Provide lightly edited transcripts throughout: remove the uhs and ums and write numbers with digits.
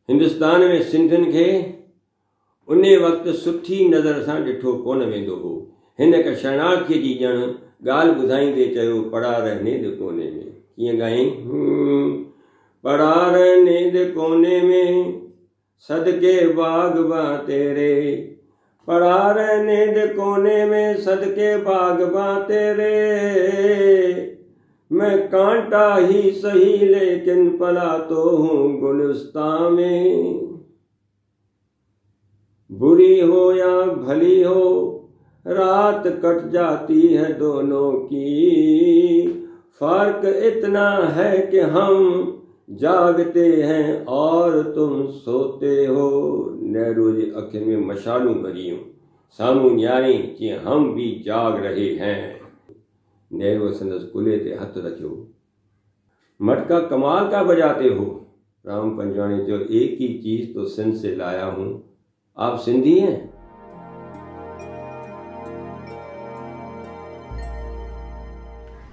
हिंदुस्तान में सिंधियुनि खे उन वक़्तु सुठी नज़र सां ॾिठो कोन वेंदो हो। हिन हिक शरणार्थीअ जी ॼण ॻाल्हि ॿुधाईंदे चयो, पड़ा रहने दे कोने में। कीअं ॻाई? पड़ा रहने दे कोने में सदके बाग़बां तेरे, पड़ा रहने दे कोने में सदके बाग़बां तेरे, मैं कांटा ही सही लेकिन पला तो हूँ गुलिस्तां में। बुरी हो या भली हो रात कट जाती है दोनों की, फर्क इतना है कि हम जागते हैं और तुम सोते हो। नेहरू जी अखियुनि में मशालूं भरियूं, साम्हूं निहारियईं जीअं हम भी जाग रहे हैं। नेहरू संदसि कुल्हे ते हथ रखियो। मटका कमाल का बजाते हो। राम पंजवाणी जो एक ही चीज तो सिंध से लाया हूं, आप सिंधी हैं?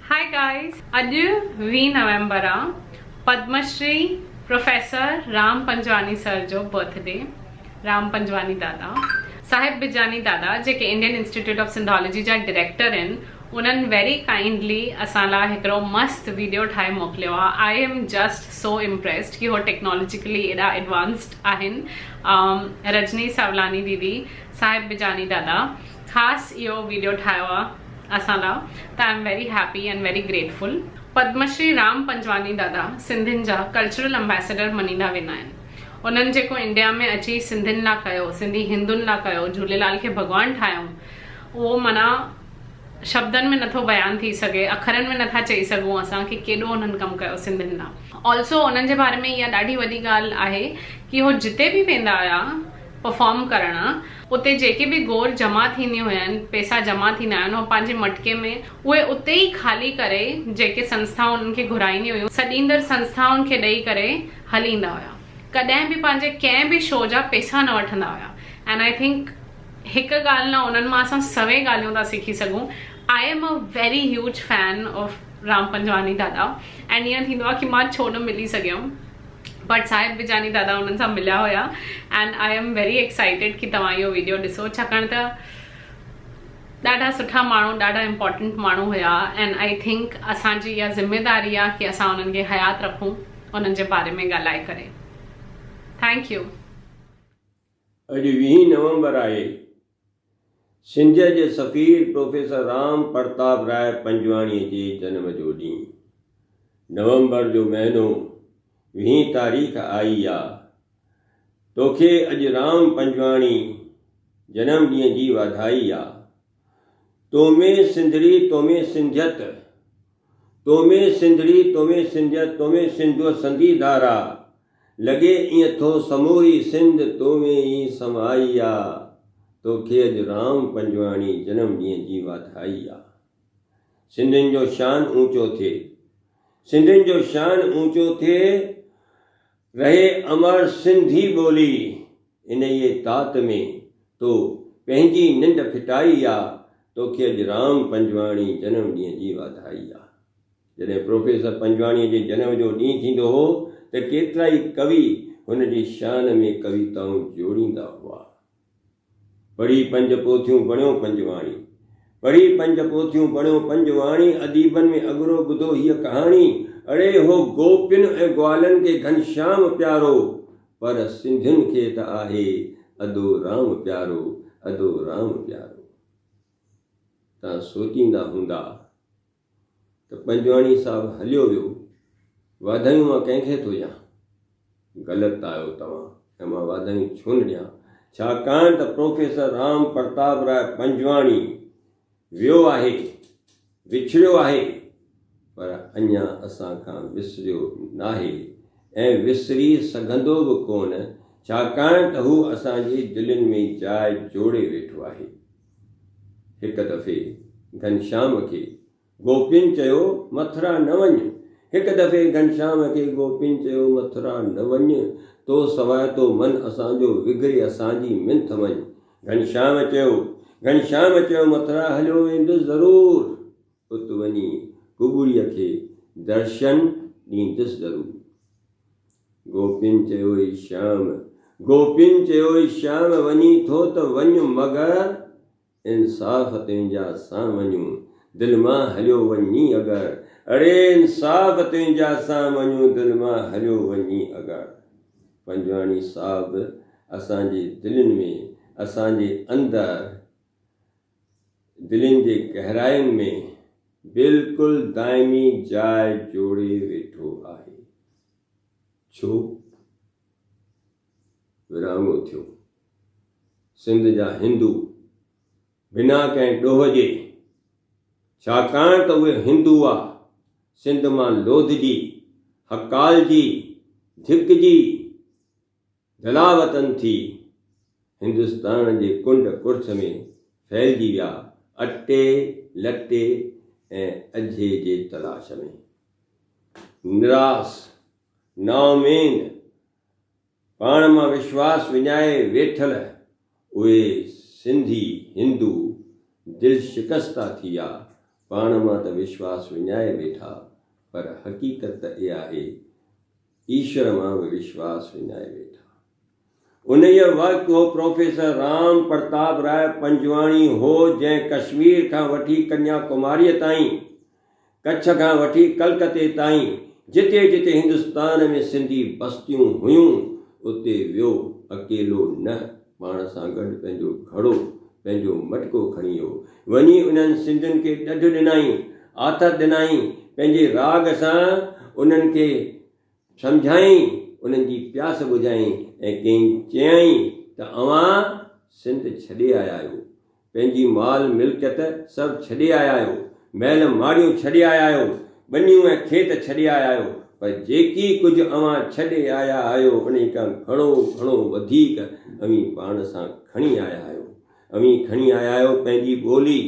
हाय गाइस, अॼु 20 नवंबर आहे पद्मश्री प्रोफेसर राम पंजवानी सर जो बर्थडे। राम पंजवानी दादा, साहिब बिजानी दादा जेके इंडियन इंस्टीट्यूट ऑफ सिंधोलॉजी जा डायरेक्टर आहिनि, उन्हनि वेरी काइंडली असां लाइ हिकिड़ो मस्त वीडियो ठाहे मोकिलियो आहे। I am just so impressed कि हो टेक्नोलॉजिकली एॾा एडवांस्ड आहिनि। रजनी सावलानी दीदी, साहिब बिजानी दादा ख़ासि इहो वीडियो ठाहियो आहे असां लाइ, त I am very happy and very grateful. Padmashri Ram Panjwani दादा सिंधियुनि जा कल्चरल एम्बेसडर मञींदा वेंदा आहिनि। उन्हनि जेको इंडिया में अची सिंधियुनि लाइ कयो, सिंधी हिंदुनि लाइ कयो, झूलेलाल खे भॻवानु ठाहियूं, उहो माना शब्दनि में नथो बयान थी सघे, अखरनि में नथा चई सघूं असां कि केॾो उन्हनि कमु कयो सिंधियुनि लाइ। ऑल्सो उन्हनि जे बारे में इहा ॾाढी वॾी ॻाल्हि आहे कि उहो जिते बि वेंदा हुआ परफॉर्म करणु, उते जेके बि गोर जमा थींदियूं हुयनि, पैसा जमा थींदा आहिनि, उहो पंहिंजे मटके में उहे उते ई ख़ाली करे जेके संस्थाऊं उन्हनि खे घुराईंदियूं हुयूं, सॾींदड़ संस्थाउनि खे ॾेई करे हली ईंदा हुया। कॾहिं बि पंहिंजे कंहिं बि शो जा पैसा न वठंदा हुया। एंड आई थिंक हिकु ॻाल्हि न, उन्हनि मां असां सभई ॻाल्हियूं था सिखी सघूं। I am a very huge fan of Ram Panjwani दादा एंड ईअं थींदो आहे कि मां छो न मिली सघियमि, बट साहिब बिजानी दादा उन्हनि सां मिलिया हुया। And I am very excited कि तव्हां इहो वीडियो ॾिसो, छाकाणि त ॾाढा सुठा माण्हू, ॾाढा इम्पोर्टेंट माण्हू हुया। एंड आई थिंक असांजी इहा ज़िम्मेदारी आहे कि असां उन्हनि खे हयात रखूं, उन्हनि जे बारे में ॻाल्हाए करे। Thank U. अॼु 20 नवंबर आहे। सिंध जे सफ़ीर प्रोफेसर राम प्रताप राय पंजवाणीअ जे जनम जो ॾींहुं। नवंबर जो महीनो 20 तारीख़ आई आहे। तोखे अॼु राम पंजवाणी जनम ॾींहं जी वाधाई आहे। तो में सिंधड़ी, तो में सिंधियत, तो में सिंधड़ी, तो में सिंधियत, तो में सिंधो संधी धारा, लॻे ईअं थो समूरी सिंध तो में ई समाई आहे। तोखे अॼु राम पंजवाणी जनम ॾींहं जी वाधाई आहे। सिंधियुनि जो शान ऊंचो थिए, सिंधियुनि जो शान ऊंचो थिए, रहे अमर सिंधी ॿोली। इन ये तात में तो पंहिंजी निंड फिटाई आहे। तोखे अॼु राम पंजवाणी जनम ॾींहं जी वाधाई आहे। जॾहिं प्रोफेसर पंजवाणीअ जे जनम जो ॾींहुं थींदो हो त केतिरा ई कवि हुन जी शान में कविताऊं जोड़ींदा हुआ। पढ़ी पंज पोथियूं बणियो पंजवाणी, पढ़ी पंज पोथियूं बणियो पंजवाणी, अदीबनि में अॻिरो ॿुधो हीअ कहाणी। अड़े हो गोपियुनि ऐं ग्वालनि खे घनश्याम प्यारो, पर सिंधियुनि खे त आहे अदो राम प्यारो, अदो राम प्यारो। तव्हां सोचींदा हूंदा त पंजवाणी साहिबु हलियो वियो, वाधायूं मां कंहिंखे थो ॾियां। ग़लति आहियो तव्हां, ऐं मां वाधायूं छो न ॾियां, छाकाणि त प्रोफेसर राम प्रताप राय पंजवाणी वियो आहे, विछड़ियो आहे, पर अञा असां खां विसरियो नाहे ऐं विसरी सघंदो बि कोन, छाकाणि त हू असांजी दिलनि में जाइ जोड़े वेठो आहे। हिकु दफ़े घनश्याम खे गोपियुनि चयो मथुरा न वञ, हिकु दफ़े घनश्याम खे गोपियुनि चयो मथुरा न वञ, तो सवाइ तो मन असांजो विगड़े असांजी मिंथ वञ। घनश्याम चयो मथुरा हलियो वेंदुसि ज़रूरु, उत वञी कुबुड़ीअ खे दर्शन ॾींदुसि ज़रूरु। गोपिन चयोई श्याम, गोपिन चयोई श्याम वञी थो त वञ मगर इंसाफ़ तुंहिंजा सां वञूं दिलि मां हलियो वञी अगरि। अड़े इंसाफ़ तुंहिंजा सां वञूं दिलि मां हलियो वञी अगरि। पंजवाणी साहिबु असांजी दिलनि में, असांजे अंदरि दिलनि जे गहराइनि में बिल्कुलु दाइमी जाइ जोड़े वेठो आहे। छो? विरांगो थियो। सिंध जा हिंदू बिना कंहिं ॾोह जे, छाकाणि त उहे हिंदू हुआ, सिंध मां लोधजी, हकालजी, धिकजी, जलावतन थी हिंदुस्तान जे कुंड कुर्छ में फैलिजी विया, अटे लटे ऐं अझे जे तलाश में। निरास, नाउमीद, पाण मां विश्वास विञाए वेठल उहे सिंधी हिंदू दिलि शिकस्ता थी विया, पाण मां त विश्वास विञाए वेठा, पर हक़ीक़त इहा आहे ईश्वर मां बि विश्वास विञाए वेठा। उन वक़्तु उहो प्रोफेसर राम प्रताप राय पंजवाणी हो, जंहिं कश्मीर खां वठी कन्याकुमारीअ ताईं, कच्छ खां वठी कलकते ताईं, जिते जिते हिंदुस्तान में सिंधी बस्तियूं हुयूं उते वियो, अकेलो न, पाण सां गॾु पंहिंजो घड़ो, पंहिंजो मटको खणी वियो। वञी उन्हनि सिंधियुनि खे ॾढ ॾिनाई, आथत ॾिनाई, पंहिंजे राग सां उन्हनि खे सम्झाई, उन्हनि जी प्यास बुझाई ऐं कंहिं चयई त अवां सिंध छॾे आया आहियो, पंहिंजी माल मिल्कियत सभु छॾे आया आहियो, महल माड़ियूं छॾे आया आहियो, ॿनियूं ऐं खेत छॾे आया आहियो, पर जेकी कुझु अवां छॾे आया आहियो उन खां घणो घणो वधीक अवीं पाण सां खणी आया आहियो। अवीं खणी आया आहियो पंहिंजी ॿोली,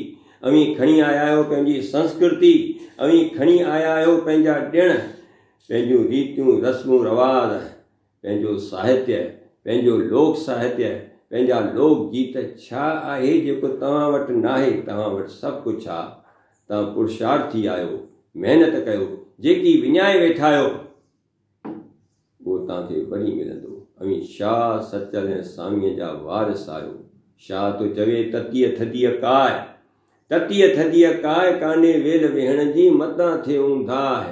अवीं खणी आया आहियो पंहिंजी संस्कृति, अवीं खणी आया आहियो पंहिंजा ॾिण, पंहिंजूं रीतियूं रस्मूं रवाज, पंहिंजो साहित्य, पंहिंजो लोक साहित्य, पंहिंजा लोक गीत। छा आहे जेको तव्हां वटि नाहे? तव्हां वटि सभु कुझु आहे। तव्हां पुरुषार्थी आहियो, महिनत कयो, जेकी विञाए वेठा आहियो उहो तव्हांखे वरी मिलंदो। अवीं शाह सचल ऐं सामीअ जा वारिस आहियो। शाह तो चवे ततीअ थधीअ काय, ततीअ थधीअ काय कान्हे वेल वेहण जी, मतां थियूं धाह,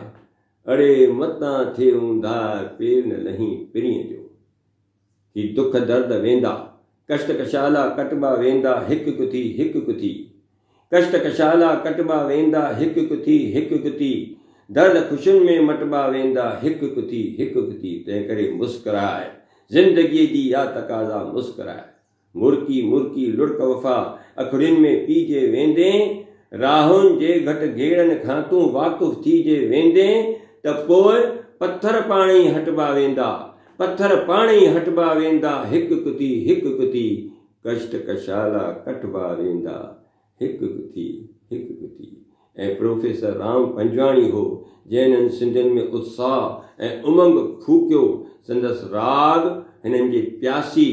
अड़े मतां थियूं धाह, पेर न लही पिरीअ जो। ही दुख दर्द वेंदा, कष्ट कशाला कटबा वेंदा, हिकु कुथी हिकु कुथी, कष्ट कशाला कटबा वेंदा, हिकु कुथी हिकु कुथी, दर्द ख़ुशियुनि में मटबा वेंदा, हिकु कुथी हिकु कुथी। तंहिं करे मुस्कुराए, ज़िंदगीअ जी या तक़ाज़ा मुस्कुराए, मुर्की मुर्की लुड़क वफ़ा अखड़ियुनि में पीजे वेंदे, राहुनि जे घटि घेड़नि खां तूं वाक़ुफ़ थीजे वेंदे, त पोइ पत्थर पाण ई हटबा वेंदा, पत्थर पाण ई हटबा वेंदा, हिकु कुथी हिकु कुथी, कष्ट कशाला कटबा वेंदा, हिकु कुथी हिकु कुथी। ऐं प्रोफेसर राम पंजवाणी हो जंहिं सिंधियुनि में उत्साह ऐं उमंग फूकियो। संदसि राग हिननि जे प्यासी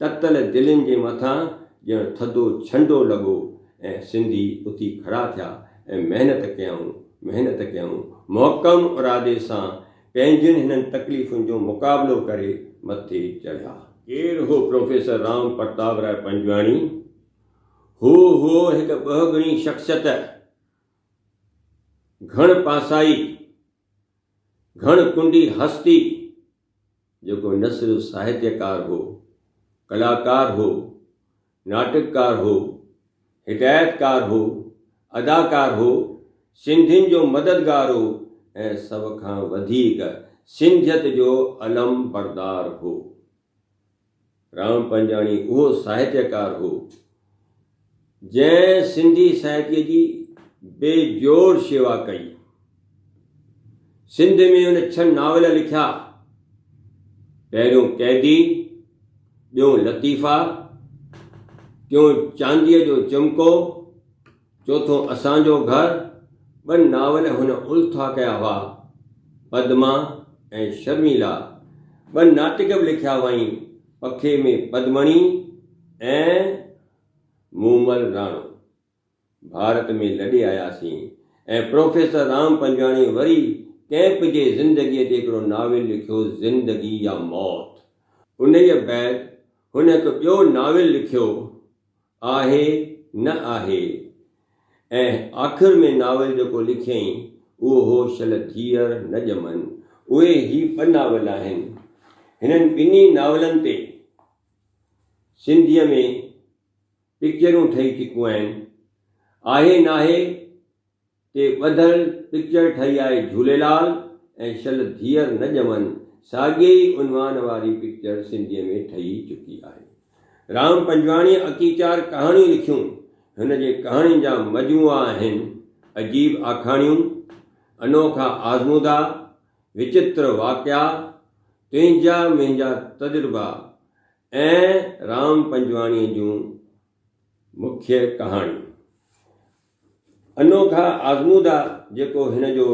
ततल दिलनि जे मथां ॼण थधो छंडो लॻो ऐं सिंधी उथी खड़ा थिया ऐं महिनत कयऊं, मोहकम इरादे सां पंहिंजियुनि हिननि तकलीफ़ुनि जो मुक़ाबिलो करे मथे चढ़िया। केरु हो प्रोफेसर राम प्रताप राय पंजवाणी? हू हो हिकु ॿ शख़्सियत, घण पासाई, घण कुंडी हस्ती, जेको न सिर्फ़ साहित्यकार हो, कलाकार हो, नाटककार हो, हिदायतकार हो, अदाकार हो, सिंधियुनि जो मददगार हो ऐं सभ खां वधीक सिंधियत जो अलम बरदार हो। राम पंजवाणी उहो साहित्यकार हो जंहिं सिंधी साहित्य जी बेजोड़ शेवा कई। सिंध में उन 6 नावल लिखिया। पहिरियों कैदी, ॿियों लतीफ़ा, टियों चांदीअ जो चिमको, चौथों असांजो घर। 2 नावल हुन उल्था कया हुआ, पद्मा ऐं शर्मिला। 2 नाटक बि लिखिया हुअईं, पखे में पद्मणी ऐं मूमल राणो। भारत में लॾे आयासीं ऐं प्रोफेसर राम पंजवाणी वरी कैंप जे ज़िंदगीअ ते हिकिड़ो नाविल लिखियो, ज़िंदगी या मौत। उन जे बैदि हुन हिकु ॿियो नाविल लिखियो, आहे न आहे, ऐं आख़िर में नाविल जेको लिखियईं उहो हो शल धीअर न ॼमनि। उहे ही ॿ नाविल आहिनि। हिननि ॿिन्ही नाविलनि ते सिंधीअ में पिक्चरूं ठही चुकियूं आहिनि। आहे नाहे ते ॿधल पिक्चर ठही आहे झूलेलाल, ऐं शल धीअर न ॼमनि साॻिए ई उनवान वारी पिक्चर सिंधीअ में ठही चुकी आहे। राम पंजवाणी अकीचार कहाणियूं लिखियूं। हिन जे कहाणियुनि जा मजमूआ आहिनि, अजीब आखाणियूं, अनोखा आज़मूदा, विचित्र वाक़िया, तुंहिंजा मुंहिंजा तजुर्बा ऐं राम पंजवाणीअ जूं मुख्य कहाणियूं। अनोखा आज़मूदा जेको हिन जो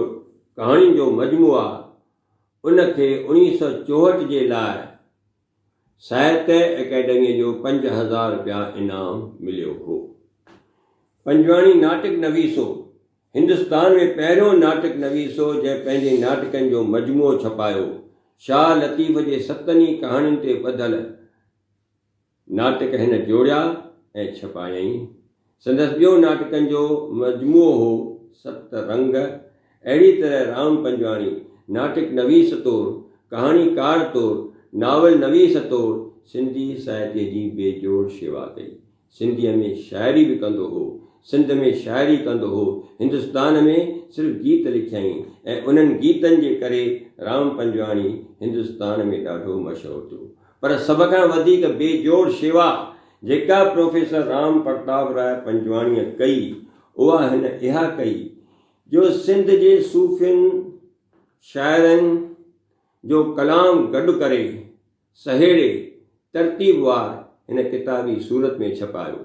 कहाणियुनि जो मजमूआ, उनखे 1964 जे लाइ साहित्य अकेडमीअ जो 5000 रुपया इनाम मिलियो हो। पंजवाणी नाटक नवीसो हिंदुस्तान में पहिरियों नाटक नवीसो जंहिं पंहिंजे नाटकनि जो मजमूओ छपायो। शाह लतीफ़ जे 7 कहाणियुनि ते ॿधल नाटक हिन जोड़िया ऐं छपायईं। संदसि ॿियो नाटकनि जो मजमूओ हो 7 रंग। अहिड़ी तरह राम पंजवाणी नाटक नवीस तौरु, कहाणीकार तौरु, नावल नवीस तौरु सिंधी साहित्य जी बेजोड़ शेवा कई। सिंधीअ में शाइरी बि कंदो हो, सिंध में शाइरी कंदो हो, हिंदुस्तान में सिर्फ़ु गीत लिखियईं ऐं उन्हनि गीतनि जे करे राम पंजवाणी हिंदुस्तान में ॾाढो मशहूरु थियो। पर सभ खां वधीक बेजोड़ शेवा जेका प्रोफेसर राम प्रताप राय पंजवाणीअ कई, उहा हिन इहा कई जो सिंध जे सूफ़ियुनि शाइरनि जो कलाम गॾु करे सहेड़े तरतीबवार हिन किताबी सूरत में छपायो।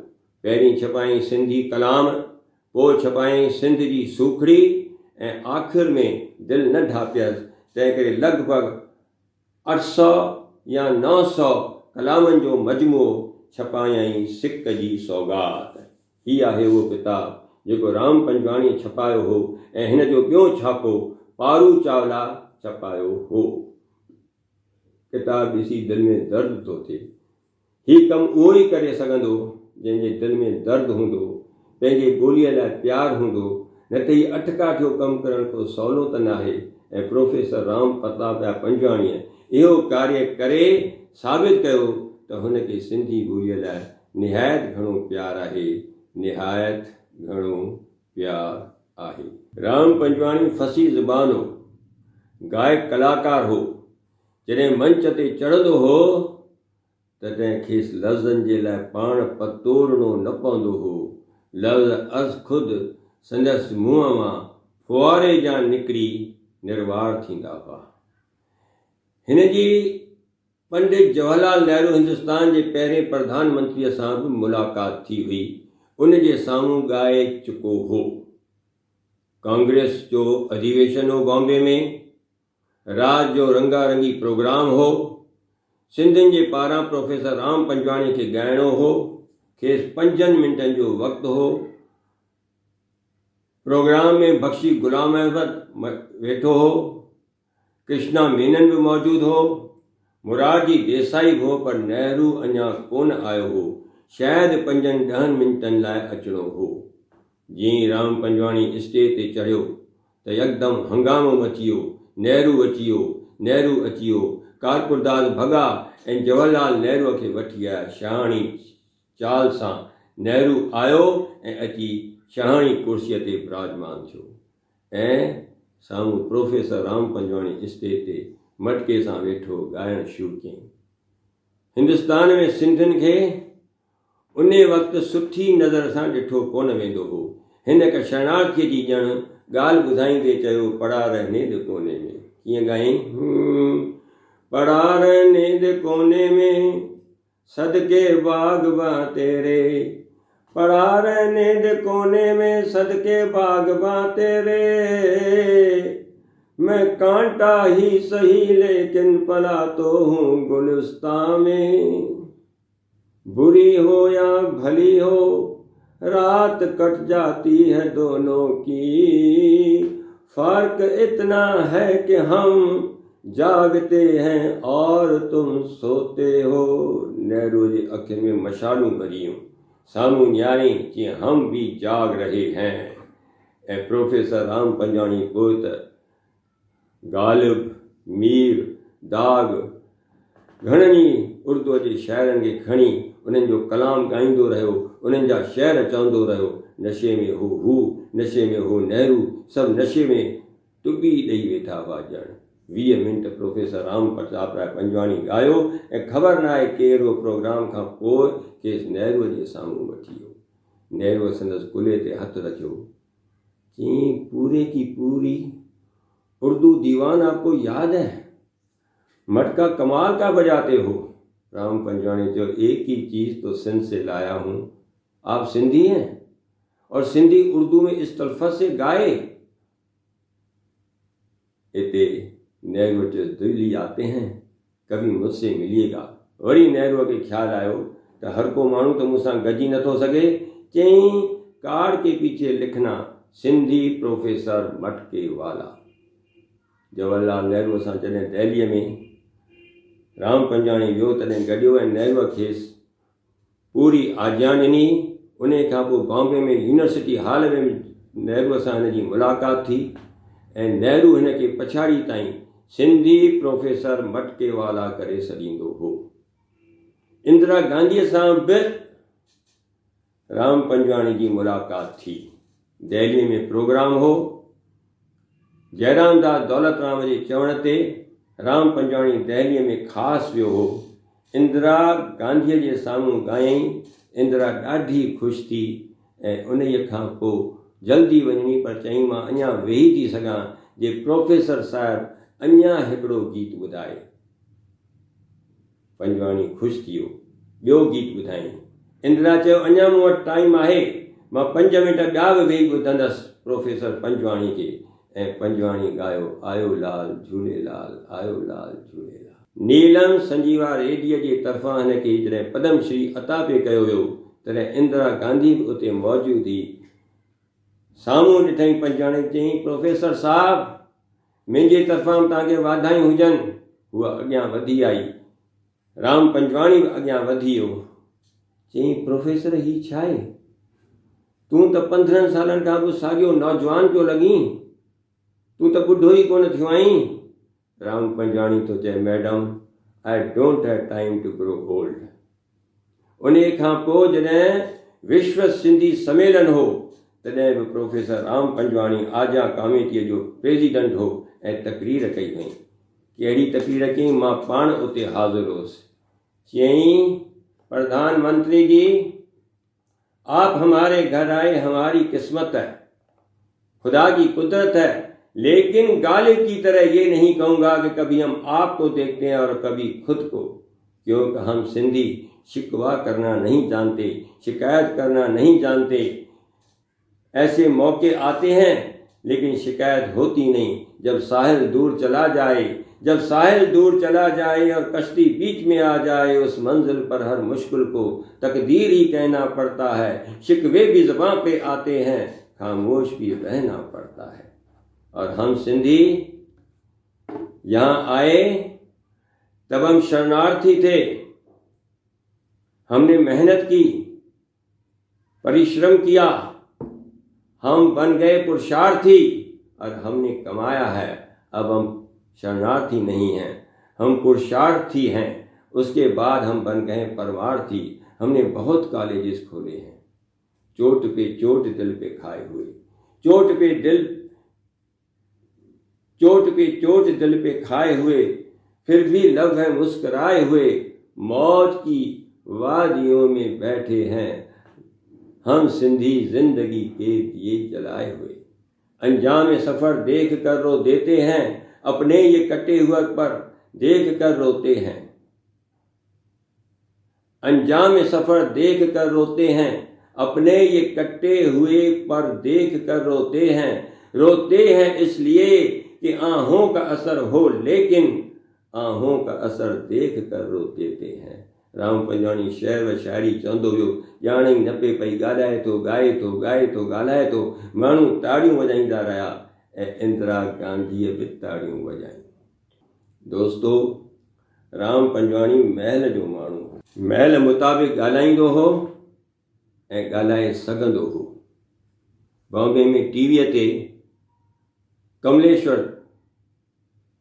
पहिरीं छपाई सिंधी कलाम, पोइ छपाई सिंध जी सूखड़ी ऐं आख़िर में दिलि न ढापियसि। तंहिं करे लॻभॻि 800 या 900 कलामनि जो मजमूओ छपायईं सिक जी सौगात। हीअ आहे उहो किताबु जेको राम पंजवाणीअ छपायो हो ऐं हिन जो ॿियो छापो पारू चावला छपायो हो। किताबु ॾिसी दिलि में दर्द थो थिए। हीउ कमु उहो ई करे सघंदो जंहिंजे दिलि में दर्द हूंदो, पंहिंजे ॿोलीअ लाइ प्यारु हूंदो। न त हीउ अटकाठियो कमु करणु को सवलो त नाहे। ऐं प्रोफेसर राम प्रताप राय पंजवाणीअ इहो कार्य करे साबित कयो त हुनखे सिंधी ॿोलीअ लाइ निहायत घणो प्यारु आहे, निहायत घणो प्यारु आहे। राम पंजवाणी फसी ज़ुबान हो, गायक कलाकार हो। जॾहिं मंच ते चढ़ंदो हो तॾहिं खेसि लफ़्ज़नि जे लाइ पाण पतोड़णो न पवंदो हो। लफ़्ज़ अज़ ख़ुदि संदसि मुंहं मां फुआरे जा निकिरी निर्वार थींदा हुआ। हिन जी पंडित जवाहरलाल नेहरू हिंदुस्तान जे पहिरें प्रधानमंत्रीअ सां बि मुलाक़ात थी हुई। उन जे साम्हूं ॻाए चुको हो। कांग्रेस जो अधिवेशन हो बॉम्बे में, रात जो रंगारंगी प्रोग्राम हो। सिंधियुनि जे पारां प्रोफेसर राम पंजवाणी खे ॻाइणो हो। खेसि 5 मिंटनि जो वक़्तु हो। प्रोग्राम में बख्शी गुलाम अहमद वेठो हो, कृष्णा मेनन बि मौजूदु हो, मुरारजी देसाई बि हो, पर नेहरू अञा कोन आयो हो। शायदि 5-10 मिंटनि लाइ अचिणो हो। जीअं ई राम पंजवाणी स्टेज ते चढ़ियो त यकदमि हंगामो मची वियो। नेहरू अची वियो, नेहरू अची वियो। कारकुरदास भॻा ऐं जवाहरलाल नेहरूअ खे वठी आया। शाहाणी चाल सां नेहरू आयो ऐं अची शाहाणी कुर्सीअ ते विराजमान थियो ऐं साम्हूं प्रोफेसर राम पंजवाणी स्टेज ते मटके सां वेठो ॻाइणु शुरू कयईं। हिंदुस्तान में सिंधियुनि खे उन वक़्तु सुठी नज़र सां ॾिठो कोन वेंदो हो। हिन हिकु शरणार्थीअ जी ॼण ॻाल्हि ॿुधाईंदे चयो, पड़ा रहने दे कोने में। कीअं ॻायईं? पड़ा रहने दे कोने में सदके बाग़बां तेरे, पड़ा रहने दे कोने में सदके बाग़बां तेरे, मैं कांटा ही सही लेकिन पला तो हूँ गुलिस्तां में। बुरी हो या भली हो रात कट जाती है दोनों की, फर्क इतना है कि हम जागते हैं और तुम सोते हो। नेहरू जी अखियुनि में मशालूं भरियूं, साम्हूं नियारी जीअं हम भी जाग रहे हैं। ऐं प्रोफेसर राम पंजवाणी पोइ त गालिब, मीर, दाग घणनि ई उर्दूअ जे शाइरनि खे खणी उन्हनि जो कलाम ॻाईंदो रहियो, उन्हनि जा शेर चवंदो रहियो। नशे में हू, नशे में हो नेहरू, सभु नशे में टुॿी ॾेई वेठा हुआ ॼण। 20 मिंट प्रोफेसर राम प्रताप राय पंजवाणी ॻायो ऐं ख़बर न आहे कहिड़ो प्रोग्राम खां पोइ खेसि नेहरूअ जे साम्हूं वठी वियो। नेहरूअ संदसि कुल्हे ते हथु रखियो, चई पूरे की पूरी उर्दू दीवान आपको याद है? मटका कमाल का बजाते हो। राम पंजवाणी जो एक ही चीज़ तो सिंध से लाया हूँ, आप सिंधी हैं और सिंधी उर्दू में इस तलफ़्फ़ज़ से गाए। इते नेहरू जो दिल्ली आते हैं, कभी मुझसे मिलिएगा। वरी नेहरू खे ख्याल आयो त हर को माण्हू त मूंसां गॾिजी नथो सघे। चई कार्ड के पीछे लिखना सिंधी प्रोफेसर मटके वाला। जवाहरलाल नेहरू सां जॾहिं दिल्लीअ में राम पंजवाणी वियो तॾहिं गॾियो ऐं नेहरूअ खेसि पूरी आज्ञा ॾिनी। उन खां पोइ बॉम्बे में यूनिवर्सिटी हॉल में नेहरूअ सां हिन जी मुलाक़ात थी ऐं नेहरू हिन खे पछाड़ी ताईं सिंधी प्रोफेसर मटके वाला करे छॾींदो हो। इंदिरा गांधीअ सां बि राम पंजवाणी जी मुलाक़ात थी। दिल्ली में प्रोग्राम हो। जयराम दास दौलतराम जे चवण ते राम पंजवाणी दिल्लीअ में ख़ासि वियो हो। इंदिरा गांधीअ जे साम्हूं ॻायईं। इंदिरा ॾाढी ख़ुशि थी ऐं उन खां पोइ जल्दी वञणी, पर चई मां अञा वेही थी सघां जे प्रोफेसर साहिबु अञा हिकिड़ो गीत ॿुधाए। पंजवाणी ख़ुशि थी वियो, ॿियो गीत ॿुधाई। इंदिरा चयो अञा मूं वटि टाइम आहे, मां 5 मिंट ॿिया बि वेही ॿुधंदसि प्रोफेसर पंजवाणी खे। ऐं पंजवाणी ॻायो, आयो लाल झूलेलाल, आयो लाल झूलेलाल। नीलम संजीवा रेड्डीअ जे तरफ़ां हिन खे जॾहिं पद्म श्री अता पे कयो वियो तॾहिं इंदिरा गांधी बि उते मौजूदु हुई। साम्हूं ॾिठई पंजवाणी, चयईं प्रोफेसर साहिबु मुंहिंजे तरफ़ां तव्हांखे वाधायूं हुजनि। हूअ अॻियां वधी आई। राम पंजवाणी बि अॻियां वधी वियो। चयईं प्रोफेसर ही छा आहे? तूं त 15 सालनि खां पोइ साॻियो नौजवान पियो लॻीं, तूं त ॿुढो ई कोन थियो आहीं। राम पंजवाणी थो चए madam I don't have time to grow old. उन खां पोइ जॾहिं विश्व सिंधी सम्मेलन हो तॾहिं बि प्रोफेसर राम पंजवाणी आजा कमेटीअ जो प्रेसिडेंट हो ऐं तकरीर कई वई। कहिड़ी तकरीर कई? मां पाण उते हाज़िर हुउसि। चयईं प्रधानमंत्री जी आप हमारे घर आए, हमारी किस्मत है, खुदा की कुदरत है, लेकिन गालिब की तरह ये नहीं कहूँगा कि कभी हम आपको देखते हैं और कभी खुद को, क्योंकि हम सिंधी शिकवा करना नहीं जानते, शिकायत करना नहीं जानते। ऐसे मौके आते हैं लेकिन शिकायत होती नहीं। जब साहिल दूर चला जाए, जब साहिल दूर चला जाए और कश्ती बीच में आ जाए, उस मंजिल पर हर मुश्किल को तकदीर ही कहना पड़ता है। शिकवे भी ज़बां पे आते हैं, खामोश भी रहना पड़ता है। और हम सिंधी यहाँ आए तब हम शरणार्थी थे, हमने मेहनत की, परिश्रम किया, हम बन गए पुरुषार्थी और हमने कमाया है। अब हम शरणार्थी नहीं हैं, हम पुरुषार्थी हैं। उसके बाद हम बन गए परमार्थी। हमने बहुत कॉलेजेस खोले हैं, चोट पे चोट दिल पे खाए हुए, चोट पे चोट दिल पे खाए हुए, फिर भी लब है मुस्कराए हुए, मौत की वादियों में बैठे हैं हम सिंधी जिंदगी के दिए जलाए हुए। अंजाम सफ़र देख कर रो देते हैं, अपने ये कटे हुए पर देख कर रोते हैं। अंजाम सफ़र देख कर रोते हैं, अपने ये कटे हुए पर देख कर रोते हैं। रोते हैं इसलिए कि आहों का असर हो, लेकिन आहों का असर देख कर रोते हैं। राम पंजवाणी शेर व शायरी चवंदो वियो, ॼाण ई न पे पई ॻाल्हाए थो, ॻाए थो, ॻाए थो, ॻाल्हाए थो। माण्हू ताड़ियूं वॼाईंदा रहिया ऐं इंदिरा गांधीअ बि ताड़ियूं वॼायूं। दोस्तो, राम पंजवाणी महल जो माण्हू हो। महल मुताबिक़ ॻाल्हाईंदो हो ऐं ॻाल्हाए सघंदो हो। बॉम्बे में टीवीअ ते कमलेश्वर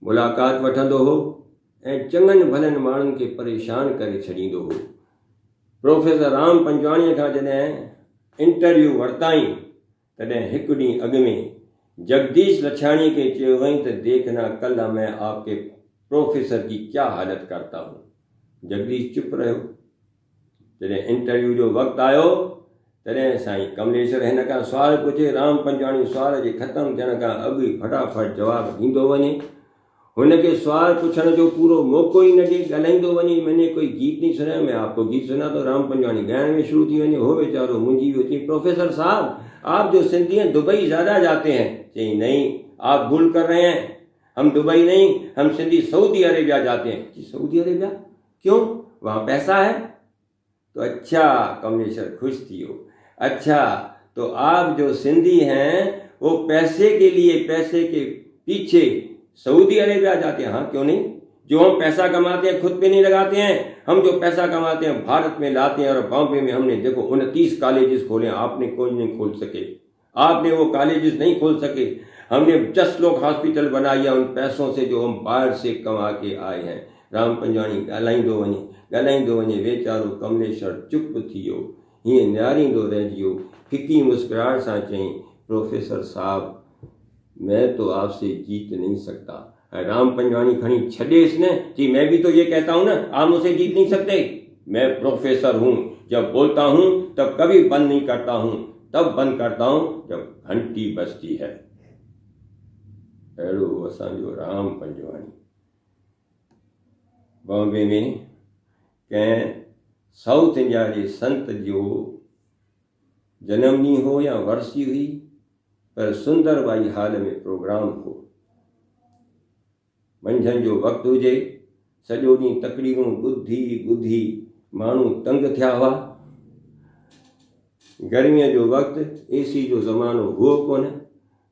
मुलाक़ात वठंदो हो ऐं चङनि भलनि माण्हुनि खे परेशान करे छॾींदो हो। प्रोफेसर राम पंजवाणीअ खां जॾहिं इंटरव्यू वरिताई तॾहिं हिकु ॾींहुं अॻु में जगदीश लछाणीअ खे चयो वई त देखना कल मैं आपके प्रोफेसर की क्या हालत करता हूँ। जगदीश चुप रहियो। जॾहिं इंटरव्यू जो वक़्तु आयो तॾहिं साईं कमलेश्वर हिन खां सुवालु पुछे। राम पंजवाणी सुवाल जे ख़तमु थियण खां अॻु ई फटाफट जवाबु ॾींदो वञे। हुनखे सुवालु पुछण जो पूरो मौक़ो ई न ॾिए, ॻाल्हाईंदो वञे। मैंने कोई गीत नहीं सुना, मैं आपको गीत सुना तो राम पंजवाणी ॻाइण में शुरू थी वञे। हो वीचारो मुंझी वियो। चई प्रोफेसर साहब, आप जो सिंधी हैं दुबई ज़्यादा जाते हैं। चई नहीं, आप भूल कर रहे हैं, हम दुबई नहीं, हम सिंधी सऊदी अरेबिया जाते हैं। सऊदी अरेबिया क्यों, वहाँ पैसा है? तो अच्छा, कमलेश्वर खुश थी हो। अच्छा, तो आप जो सिंधी हैं वो पैसे के लिए, पैसे के पीछे सऊदी अरेबिया जाते हैं। हाँ, क्यों नहीं। जो हम पैसा कमाते हैं खुद पे नहीं लगाते हैं, हम जो पैसा कमाते हैं भारत में लाते हैं। और बॉम्बे में हमने देखो 29 कॉलेजेस खोले, आपने कोई नहीं खोल सके, आपने वो कॉलेजेस नहीं खोल सके। हमने 10 लोग हॉस्पिटल बनाई है उन पैसों से जो हम बाहर से कमा के आए हैं। राम पंजवाणी ॻाल्हाईंदो वञे। वीचारो कमलेश्वर चुप थी वियो, हीअं निहारींदो रहिजी वियो। फिकी मुस्कुराहट सां चई, प्रोफेसर साहब, मैं तो आपसे जीत नहीं सकता। राम पंजवाणी खड़ी छदेस न। जी मैं भी तो ये कहता हूँ ना, आप मुझसे जीत नहीं सकते। मैं प्रोफेसर हूँ, जब बोलता हूँ तब कभी बंद नहीं करता हूँ, तब बंद करता हूँ जब घंटी बजती है। अहिड़ो असांजो राम पंजवाणी। बॉम्बे में कंहिं साउथ इंडिया जे संत जो जनम ॾींहुं हो या वरसी हुई, पर सुंदरबाई हाल में प्रोग्राम हो। मंझंदि जो वक़्तु हुजे, सॼो ॾींहुं तकरीरूं ॿुधी माण्हू तंग थिया हुआ। गर्मीअ जो वक़्तु, एसी जो ज़मानो हुओ कोन।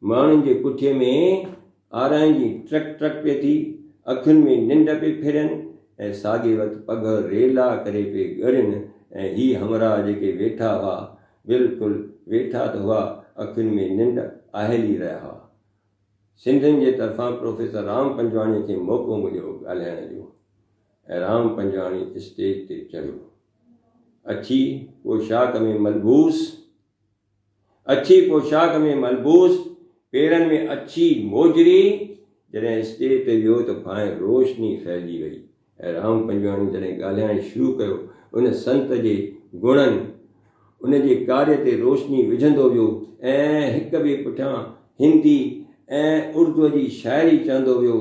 माण्हुनि जे पुठीअ में आराइं जी ट्रक पे थी, अखियुनि में निंड पे फिरनि ऐं साॻे वक़्तु पघ रेला करे पे ॻड़नि। ऐं ही हमरा जेके वेठा हुआ, बिल्कुलु वेठा त हुआ, अखियुनि में निंड आहिली रहिया हुआ। सिंधियुनि जे तरफ़ां प्रोफेसर राम पंजवाणीअ खे मौक़ो मिलियो ॻाल्हाइण जो, ऐं राम पंजवाणी स्टेज ते चढ़ियो। अच्छी पोशाक में मलबूस, पेरनि में अच्छी मोजरी। जॾहिं स्टेज ते वियो त फाइ रोशनी फैलिजी वई ऐं राम पंजवाणी जॾहिं ॻाल्हाइणु शुरू कयो, उन संत जे गुणनि, उन जे कार्य ते रोशनी विझंदो वियो ऐं हिक ॿिए पुठियां हिंदी ऐं उर्दूअ जी शाइरी चवंदो वियो,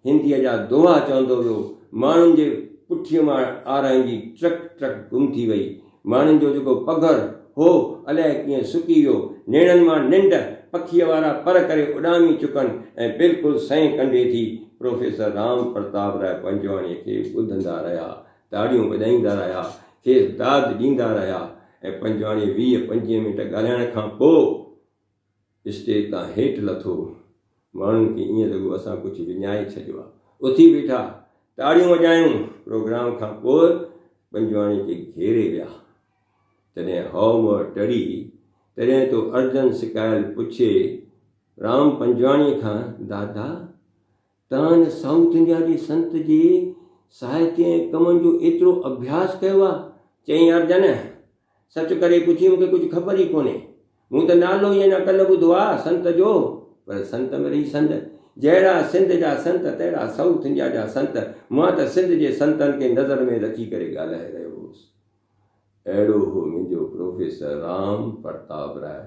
हिंदीअ जा दोहा चवंदो वियो। माण्हुनि जे पुठीअ मां आराइं जी ट्रक गुम थी वई। माण्हुनि जो जेको पघर हो अलाए कीअं सुकी वियो। नेणनि मां निंड पखीअ वारा पर करे उॾामी चुकनि ऐं बिल्कुलु सएं कंडे थी प्रोफेसर राम प्रताप राय पंजवाणीअ खे ॿुधंदा रहिया, ताड़ियूं वॼाईंदा रहिया, खेसि दाद ॾींदा रहिया। ऐं पंजवाणी 20-25 मिंट ॻाल्हाइण खां पोइ स्टेज तां हेठि लथो। माण्हुनि खे ईअं लॻो असां कुझु विञाए छॾियो आहे। उथी बीठा, ताड़ियूं वॼायूं। प्रोग्राम खां पोइ पंजवाणी खे घेरे विया। तॾहिं हौम टड़ी, तॾहिं तो अर्जन सिकायल पुछे राम पंजवाणीअ खां, दादा तव्हां साउथ इंडिया जे संत जे साहित्य ऐं कमनि जो एतिरो अभ्यास कयो आहे? चई अर्जन, सच करे पुछी, मूंखे कुझु ख़बर ई कोन्हे। मूं त नालो ई अञा कल्ह ॿुधो आहे संत जो, पर संत में रही संत। जहिड़ा सिंध जा संत तहिड़ा साउथ इंडिया जा संत। मां त सिंध जे संतनि खे नज़र में रखी करे ॻाल्हाए रहियो हुउसि। अहिड़ो हो मुंहिंजो प्रोफेसर राम प्रताप राय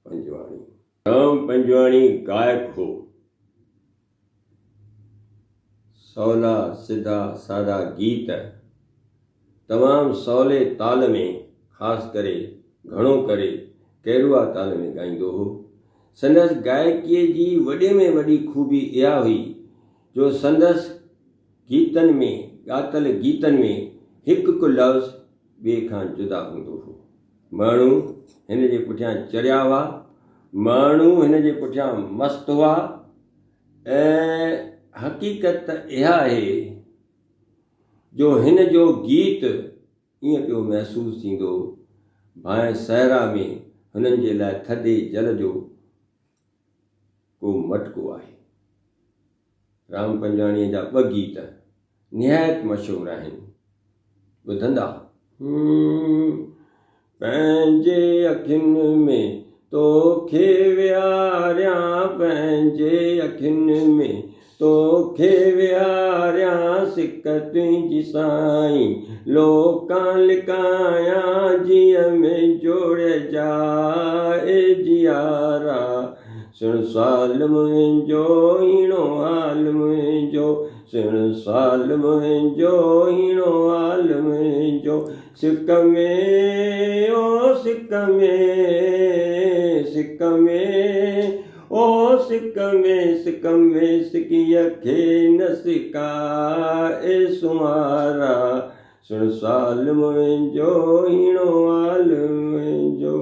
पंजवाणी। राम पंजवाणी गायक हो। सवला सिधा सादा गीत तमामु सवले ताल में, ख़ासि करे घणो करे कैरुआ ताल में ॻाईंदो हो। संदसि गायकीअ जी वॾे में वॾी खूबी इहा हुई जो संदसि गीतनि में, ॻातल गीतनि में हिकु हिकु लफ़्ज़ ॿिए खां जुदा हूंदो हो। माण्हू हिन जे पुठियां चढ़िया हुआ, माण्हू हिन जे पुठियां मस्तु हुआ। ऐं हक़ीक़त इहा आहे जो हिन जो गीत ईअं पियो महसूसु थींदो भाए सहरा में हुननि जे लाइ थधे जल जो को मटको आहे। राम पंजवाणीअ जा 2 गीत निहायत मशहूरु आहिनि, ॿुधंदा। पंहिंजे अखियुनि में तोखे विहारियां, पंहिंजे अखियुनि में तोखे विहारियां, सिक तुंहिंजी साईं लोकां लिकायां, जीअ में जोड़े जाए जियारा, सुण साल मुंहिंजो हीणो हाल मुंहिंजो, सुण साल मुंहिंजो हीणो हाल मुंहिंजो, सिक में ओ सिक में, सिक में ओ सिक में, सिक में सिकीअ खे न सिकाए सुमारा, सुण साल मुंहिंजो हीणो हाल मुंहिंजो।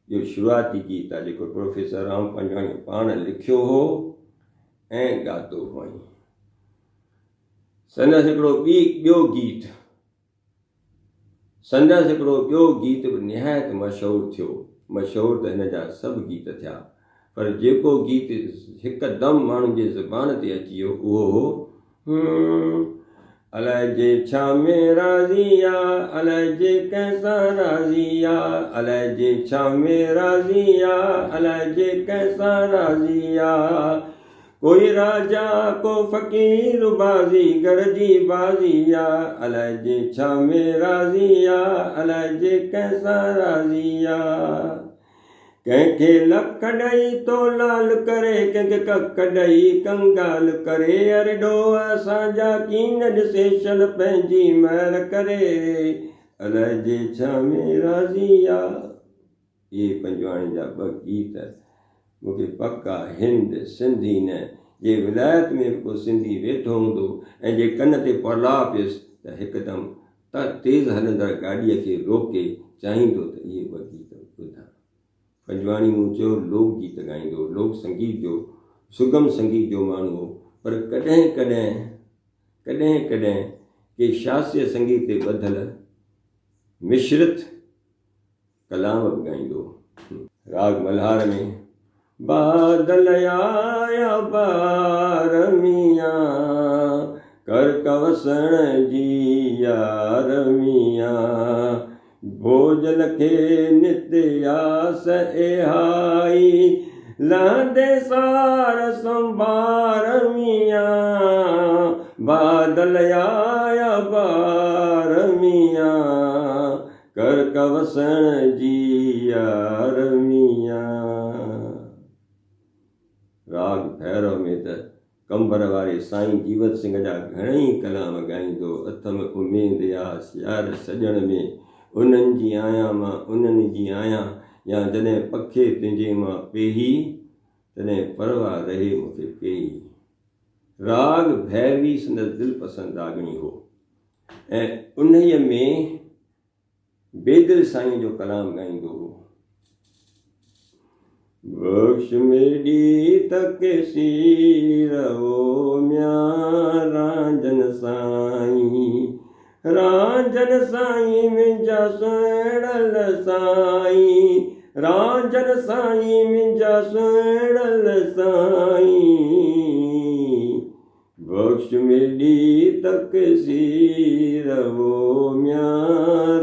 इहो शुरूआती गीत आहे जेको प्रोफेसर राम पंजवाणी पाण लिखियो हो ऐं ॻातो हुअईं। संदसि हिकिड़ो ॿियो गीत बि निहायत मशहूरु थियो। मशहूरु त हिन जा सभु गीत थिया, पर जेको गीत हिकदमि माण्हुनि जे ज़ुबान ते अची वियो उहो हो अलाए जे छा में राज़ी आहे, अलाए जे कंहिंसां राज़ी आहे, अलाए जे छा में राज़ी आहे, अलाए जे कंहिंसां राज़ी आहे, कोई राजा को फ़कीर बाज़ी घर जी बाज़ी आहे, अलाए जे छा में राज़ी आहे, अलाए जे कंहिंसां राज़ी आहे, कंहिंखे लख ॾेई तो लाल करे, कंहिंखे कख ॾेई कंगाल करे, अरडो असांजा कीन ॾिसे शल पंहिंजी महर करे, अलाए जे छा में राज़ी आहे। इहे पंजवाणी जा 2 गीत मूंखे पका हिंद सिंधी न जे विलायत में को सिंधी वेठो हूंदो ऐं जे कन ते परला पियुसि त हिकदमि त तेज़ हलंदड़ गाॾीअ खे रोके चाहींदो त इहे 2 गीत ॿुधां। पंजवाणी मूं चयो लोक गीत ॻाईंदो, लोक संगीत जो सुगम संगीत जो माण्हू हो, पर कॾहिं कॾहिं के शास्त्रीय संगीत ते ॿधल मिश्रित कलाम बि ॻाईंदो। राग मल्हार में बादल आया बार मियां, कर कवसण जी यार मियां, भोजल खे नित्य आस एहाई, लहंदे सार संभार मियां, बादल आया बार मियां, कर कवसण जी यार मियां। राग भैरव में त कंबर वारे साईं जीवत सिंह जा घणेई कलाम ॻाईंदो। अथम उमेद या सियार सॼण में उन्हनि जी आहियां मां उन्हनि जी आहियां, या जॾहिं पखे तुंहिंजे मां पेही तॾहिं परवाह रहे मूंखे पेही। राग भैरवी संदसि दिलपसंदि रागणी हो ऐं उन्हीअ में बेदिल साईं जो कलाम ॻाईंदो हो। बख्श मेरी तक सीर ओ म्या रांझन साईं, रांझन साईं मुंहिंजा सुहिणल साईं, रांझन साईं मुंहिंजा सुहिणल साईं, बख्श मेरी तक सीर ओ म्या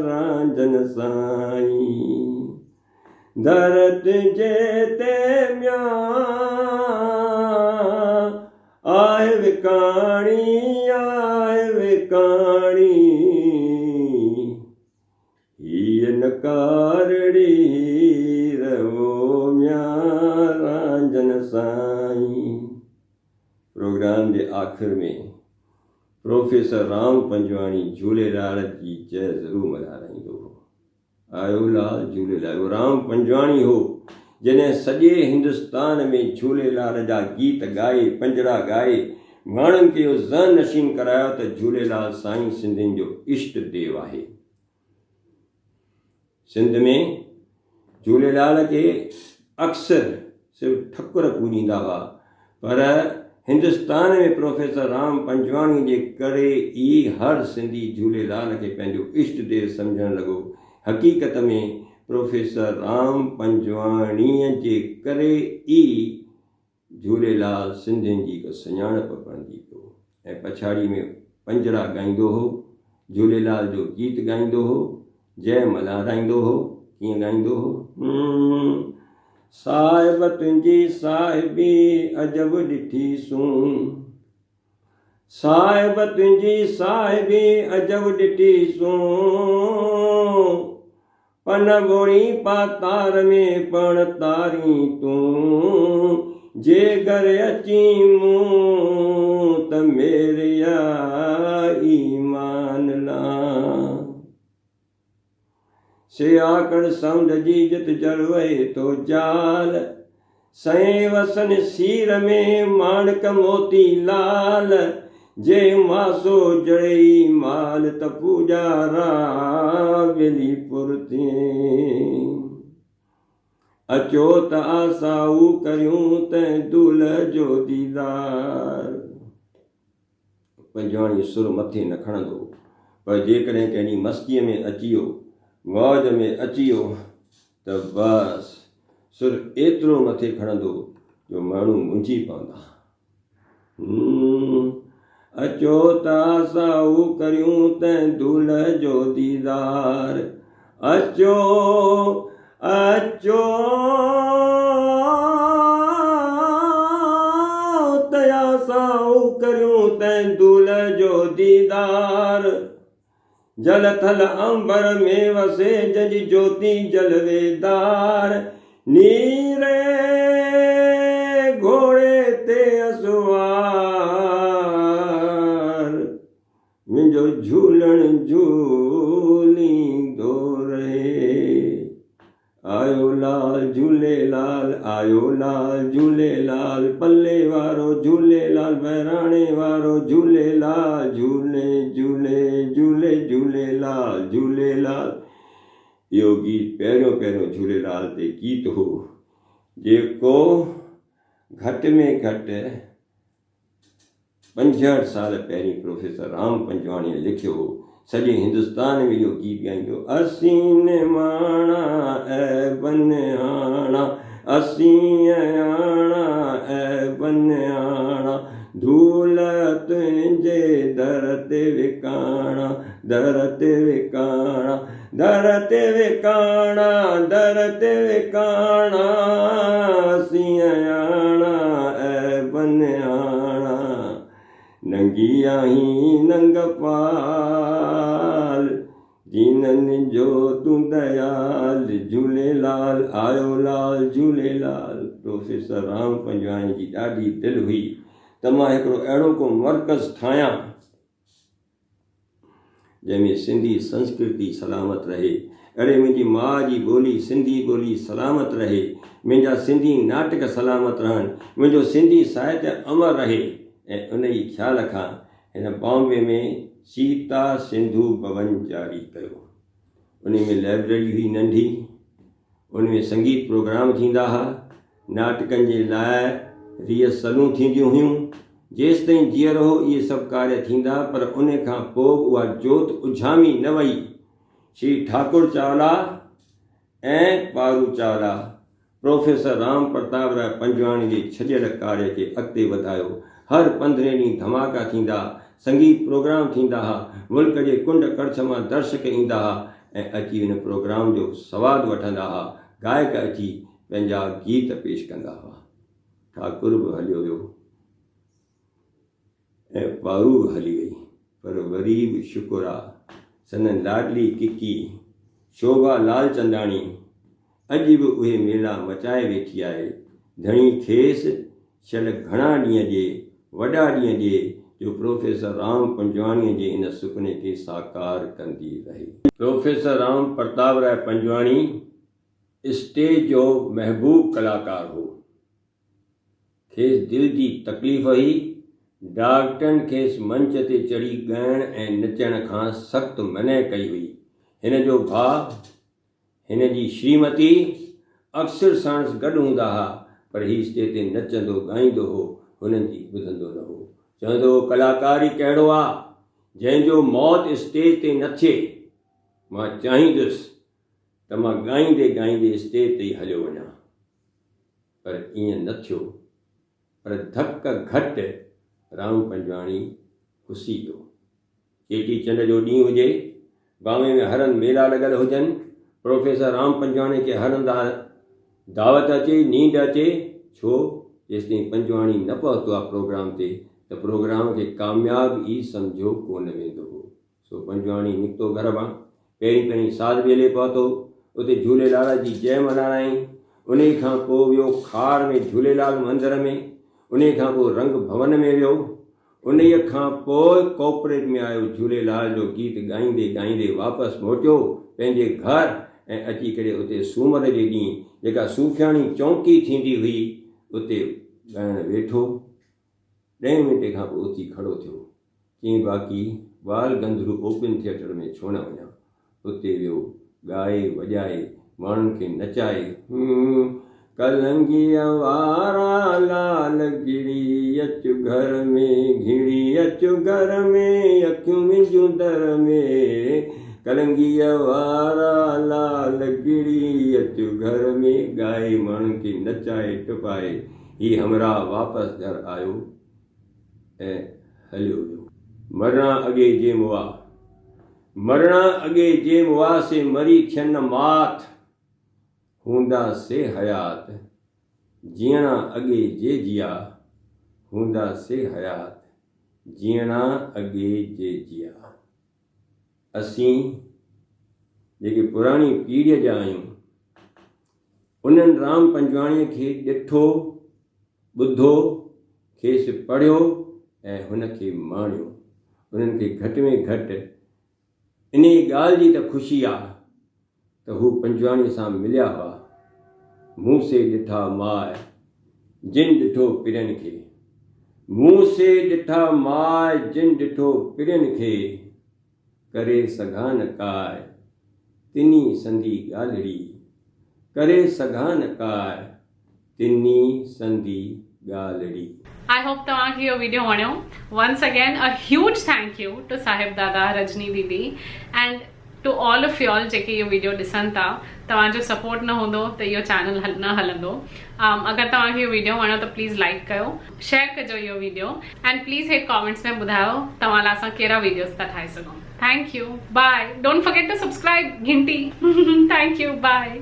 रांझन साईं, दर तुंहिंजे ते म्या आहे विकाणी, आहे विकाणी, हीअ नकारड़ी रवो म्या रांझन साईं। प्रोग्राम जे आख़िर में प्रोफेसर राम पंजवाणी झूलेलाल जी जय ज़रूरु मल्हाराईंदो हो। आयो लाल झूलेलाल। उहो राम पंजवाणी हो जॾहिं सॼे हिंदुस्तान में झूलेलाल जा गीत ॻाए पंजड़ा ॻाए माण्हुनि खे इहो ज़हन नशीन करायो त झूलेलाल साईं सिंधियुनि जो इष्ट देव आहे। सिंध में झूलेलाल खे अक्सर सिर्फ़ु ठकुर पूॼींदा हुआ, पर हिंदुस्तान में प्रोफेसर राम पंजवाणी जे करे ई हर सिंधी झूलेलाल खे पंहिंजो इष्ट देव सम्झणु लॻो। हक़ीक़त में प्रोफेसर राम पंजवाणीअ जे करे ई झूलेलाल सिंधियुनि जी हिकु सुञाणप बणिजी पियो। ऐं पछाड़ी में पंजड़ा ॻाईंदो हो, झूलेलाल जो गीत ॻाईंदो हो, जय मल्हाराईंदो हो। कीअं ॻाईंदो हो? साहिब तुंहिंजी साहिबी अजब ॾिठीसूं, साहिब तुंहिंजी साहिबी अजब ॾिठीसूं, पन ॿोड़ी पातार में पण तारी तूं, जे घर अची मूं त मेरिया ईमान ला, से आकड़ समुंड जी जित जलवे तो जाल, सए वसन सीर में माणक मोती लाल, जे मासो जड़ई माल त पूजारा वेली पुरती, अचो त आसाऊ करियूं त दूल जो दीदार। पंजवाणी सुर मथे न खणंदो, पर जेकॾहिं कंहिं मस्तीअ में अची वियो, मौज में अची वियो त बसि सुर एतिरो मथे खणंदो जो माण्हू मुंझी पवंदा। अचो त आसाऊ करियूं त दूल जो दीदार, अचो अचो त आसाऊ करियूं त दूल जो दीदार, जल थल अंबर में वसे जज ज्योति जलवेदार, नीरे घोड़े ते असवार, मुंहिंजो झूलण झूलींदो रहे। आयो लाल झूलेलाल, आयो लाल झूलेलाल, पल्ले वारो झूलेलाल, बहिराणे वारो झूलेलाल, झूले झूले झूले झूलेलाल झूलेलाल। इहो गीत पहिरियों झूलेलाल ते गीत हो, जेको घटि में घटि 65 साल पहिरीं प्रोफेसर राम पंजवाणीअ लिखियो हो। सॼे हिंदुस्तान में इहो गीत ॻाईंदो, असीं ने माणा ऐं बनियाणा, असीं आणा ऐं बनियाणा, धूल तुंहिंजे दर ते विकाणा, दर ते विकाणा, दर ते विकाणा, दर ते विकाणा, असीं आणा ऐं बनियाणा, नंगी आहीं नंग पाल, दीननि जो तूं दयाल, झूलेलाल आयो लाल झूलेलाल। प्रोफेसर राम पंजवाणी जी ॾाढी दिलि हुई त मां हिकिड़ो अहिड़ो को मर्कज़ ठाहियां जंहिंमें सिंधी संस्कृति सलामत रहे, अड़े मुंहिंजी माउ जी ॿोली सिंधी ॿोली सलामत रहे, मुंहिंजा सिंधी नाटक सलामत रहनि, मुंहिंजो सिंधी साहित्य अमर रहे। ऐं उन जी ख़्याल खां हिन बॉम्बे में सीता सिंधु भवन जारी कयो। उन में लाइब्रेरी हुई नंढी, उन में संगीत प्रोग्राम थींदा हुआ, नाटकनि जे लाइ रिहर्सलूं थींदियूं हुयूं। जेसि ताईं जीअर हो इहे सभु कार्य थींदा, पर उन खां पोइ उहा जोत उझामी न वई। श्री ठाकुर चावला ऐं पारू चावला प्रोफेसर राम प्रताप राय पंजवाणी जे छॾियल कार्य खे अॻिते वधायो। हर 15 ॾींहं धमाका थींदा, संगीत प्रोग्राम थींदा हुआ, मुल्क जे कुंड कड़छ मां दर्शक ईंदा हुआ ऐं अची हिन प्रोग्राम जो सवादु वठंदा हुआ। गायक अची पंहिंजा गीत पेश कंदा हुआ। ठाकुर बि हलियो वियो ऐं पारू बि हली वई, पर वरी बि शुक्र आहे संदन लाडली किकी शोभा लालचंदाणी अॼु बि उहे मेला मचाए वेठी आहे। धणी खेसि शल घणा ॾींहं जे वॾा ॾींहं जे जो प्रोफेसर राम पंजवाणीअ जे इन सुपिने खे साकार कंदी रही। प्रोफेसर राम प्रताप राय पंजवाणी स्टेज जो महबूब कलाकार हो। खेसि दिलि जी तकलीफ़ हुई। डॉक्टरनि खेसि मंच ते चढ़ी ॻाइण ऐं नचण खां सख़्तु मना कई हुई। हिन जो भाउ, हिन जी श्रीमती अक्सर साणस गॾु हूंदा हुआ, पर हीउ स्टेज ते नचंदो ॻाईंदो हो, हुननि जी ॿुधंदो न हो। चवंदो हो कलाकार ई कहिड़ो आहे जंहिंजो मौत स्टेज ते न थिए। मां चाहींदुसि त मां ॻाईंदे ॻाईंदे स्टेज ते ई हलियो वञा, पर ईअं न थियो। पर धक घटि राम पंजवाणी खुसी वियो। चेटीचंड जो ॾींहुं हुजे, बावे में हर हंधि मेला लॻल हुजनि, प्रोफेसर राम पंजवाणी खे हर हंधि दावत अचे, नींद अचे। छो? जेसिताईं पंजवाणी न पहुतो आहे प्रोग्राम ते, त प्रोग्राम खे कामयाबु ई सम्झो कोन वेंदो हो। सो पंजवाणी निकितो घर मां, पहिरीं साध बेले पहुतो, उते झूलेलाल जी जय मल्हाई। उन खां पोइ वियो खार में झूलेलाल मंदर में, उन खां पोइ रंग भवन में वियो, उन खां पोइ कॉर्पोरेट में आयो, झूलेलाल जो गीत ॻाईंदे ॻाईंदे वापसि मोटियो पंहिंजे घर ऐं अची करे उते सूमर जे ॾींहुं जेका सूफियाणी चौकी थींदी हुई उते ॻाइणु वेठो। 10 मिंटे खां पोइ उथी खड़ो थियो, चईं बाक़ी बाल गंधरू ओपन थिएटर में छो न वञा। उते वियो, ॻाए वॼाए माण्हुनि खे नचाए। कलंगीअ वारा लाल गिरी अचु घर में, घिड़ी अचु घर में, अखियूं मुंहिंजूं दर में। कलंगीअ वारा लाल गिरी अचु घर में, ॻाए माण्हुनि खे नचाए टुपाए ही हमरा वापसि घर आयो ऐं हलियो वियो। मरणा अॻे जे मुआ, मरणा अॻे जे मुआ से मरी थियन मात, हूंदा से हयात जीअणा अॻे जे जिया, हूंदा से हयात जीअणा अॻे जे जिया। असीं जेके पुराणी पीढ़ीअ जा आहियूं, उन्हनि राम पंजवाणीअ खे ॾिठो, ॿुधो, खेसि पढ़ियो ऐं हुनखे माणियो। उन्हनि खे घटि में घटि इन ॻाल्हि जी त ख़ुशी आहे त हू पंजवाणीअ सां मिलिया हुआ। मूं से ॾिठा माए जिन ॾिठो पिरनि खे, मूं से ॾिठा माए जिन ॾिठो पिरनि खे, करे सघां न काय तिनी संधी ॻाल्हिड़ी, करे सघां न काय तिनी संधी ॻाल्हिड़ी। I hope तव्हांखे इहो वीडियो वणियो। Once again a huge thank you to साहिब दादा, रजनी दीदी and to all of y'all जेके इहो वीडियो ॾिसनि था। तव्हांजो सपोर्ट न हूंदो त इहो चैनल न हलंदो। अगरि तव्हांखे इहो वीडियो वणियो त प्लीज़ लाइक कयो, शेयर कजो इहो वीडियो एंड प्लीज़ हेठि कॉमेंट्स में ॿुधायो तव्हां लाइ असां कहिड़ा वीडियोस था ठाहे सघूं। Thank you, bye. Don't forget to subscribe, घंटी। Thank you, by.